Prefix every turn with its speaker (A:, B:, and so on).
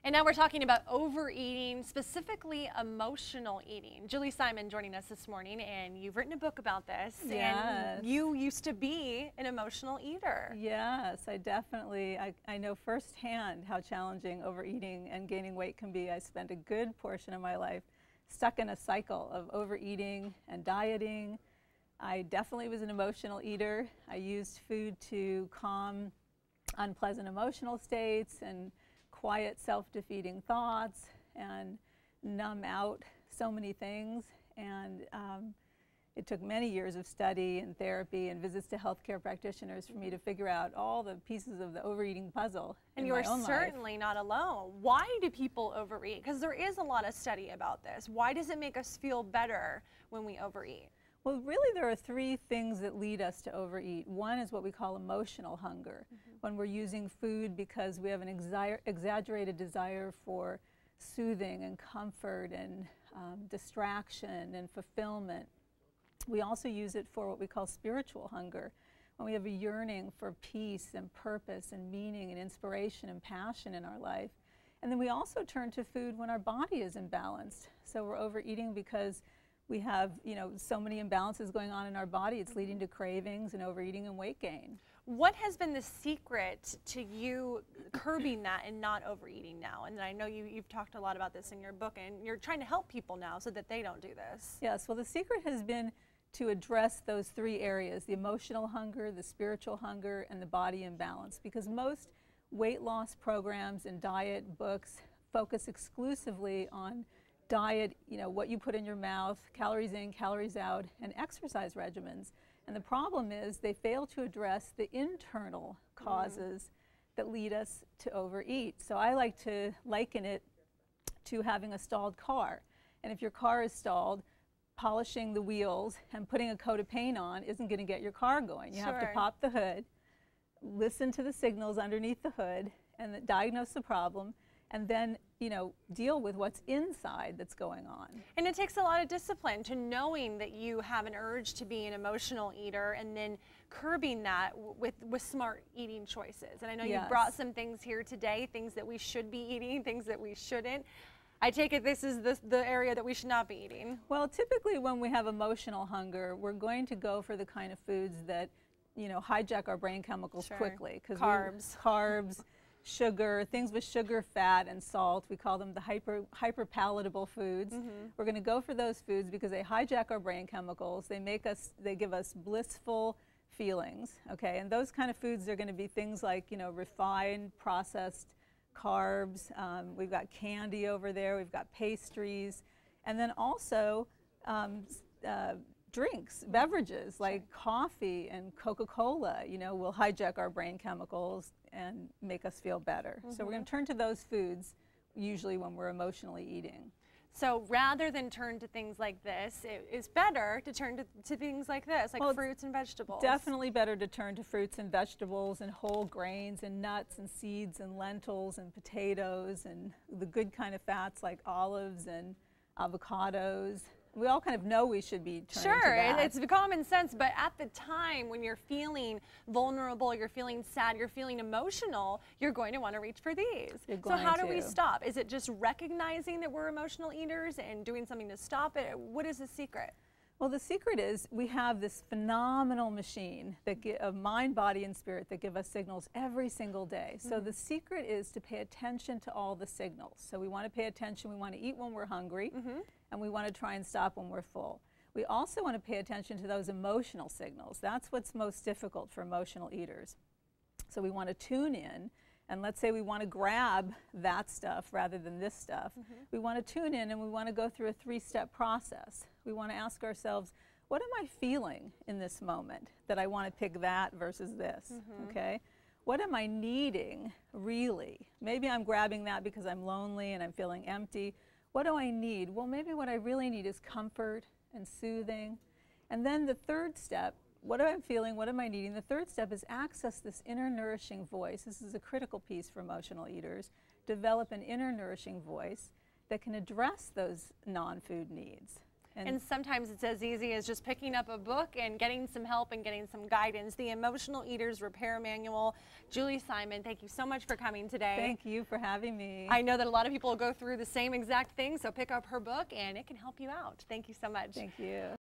A: And now we're talking about overeating, specifically emotional eating. Julie Simon joining us this morning, and you've written a book about this.
B: Yes.
A: And you used to be an emotional eater.
B: Yes, I definitely, I know firsthand how challenging overeating and gaining weight can be. I spent a good portion of my life stuck in a cycle of overeating and dieting. I definitely was an emotional eater. I used food to calm unpleasant emotional states and quiet self-defeating thoughts and numb out so many things. And it took many years of study and therapy and visits to healthcare practitioners for me to figure out all the pieces of the overeating puzzle.
A: And you're certainly not alone. Why do people overeat? Because there is a lot of study about this. Why does it make us feel better when we overeat?
B: Well, really there are three things that lead us to overeat. One is what we call emotional hunger, when we're using food because we have an exaggerated desire for soothing and comfort and distraction and fulfillment. We also use it for what we call spiritual hunger, when we have a yearning for peace and purpose and meaning and inspiration and passion in our life. And then we also turn to food when our body is imbalanced. So we're overeating because we have, so many imbalances going on in our body. It's leading to cravings and overeating and weight gain.
A: What has been the secret to you curbing that and not overeating now? And I know you've talked a lot about this in your book, and you're trying to help people now so that they don't do this.
B: Yes, well, the secret has been to address those three areas: the emotional hunger, the spiritual hunger, and the body imbalance. Because most weight loss programs and diet books focus exclusively on diet, what you put in your mouth, calories in, calories out, and exercise regimens. And the problem is they fail to address the internal causes that lead us to overeat. So I like to liken it to having a stalled car. And if your car is stalled, polishing the wheels and putting a coat of paint on isn't going to get your car going. You have to pop the hood, listen to the signals underneath the hood, and diagnose the problem, and then deal with what's inside that's going on.
A: And it takes a lot of discipline to knowing that you have an urge to be an emotional eater and then curbing that with smart eating choices. And I know you brought some things here today, things that we should be eating, things that we shouldn't. I take it this is the area that we should not be eating.
B: Well, typically when we have emotional hunger, we're going to go for the kind of foods that hijack our brain chemicals quickly. Carbs, sugar, things with sugar, fat, and salt. We call them the hyper palatable foods. We're going to go for those foods because they hijack our brain chemicals. They give us blissful feelings. Okay, and those kind of foods are going to be things like refined, processed carbs. We've got candy over there. We've got pastries, and then also drinks, beverages like coffee and Coca-Cola, will hijack our brain chemicals and make us feel better. So we're going to turn to those foods usually when we're emotionally eating.
A: So rather than turn to things like this, it is better to turn to things like this, like fruits and vegetables.
B: Definitely better to turn to fruits and vegetables and whole grains and nuts and seeds and lentils and potatoes and the good kind of fats like olives and avocados. We all kind of know we should be turning to that.
A: It's common sense, but at the time when you're feeling vulnerable, you're feeling sad, you're feeling emotional, you're going to want to reach for these. So how do we stop? Is it just recognizing that we're emotional eaters and doing something to stop it? What is the secret?
B: Well, the secret is we have this phenomenal machine of mind, body, and spirit that give us signals every single day. So the secret is to pay attention to all the signals. So we want to pay attention. We want to eat when we're hungry, and we want to try and stop when we're full. We also want to pay attention to those emotional signals. That's what's most difficult for emotional eaters. So we want to tune in. And let's say we want to grab that stuff rather than this stuff. We want to tune in and we want to go through a three-step process. We want to ask ourselves, what am I feeling in this moment that I want to pick that versus this, okay? What am I needing, really? Maybe I'm grabbing that because I'm lonely and I'm feeling empty. What do I need? Well, maybe what I really need is comfort and soothing. And then the third step, what am I feeling? What am I needing? The third step is access this inner nourishing voice. This is a critical piece for emotional eaters. Develop an inner nourishing voice that can address those non-food needs.
A: And sometimes it's as easy as just picking up a book and getting some help and getting some guidance. The Emotional Eaters Repair Manual. Julie Simon, thank you so much for coming today.
B: Thank you for having me.
A: I know that a lot of people go through the same exact thing, so pick up her book and it can help you out. Thank you so much.
B: Thank you.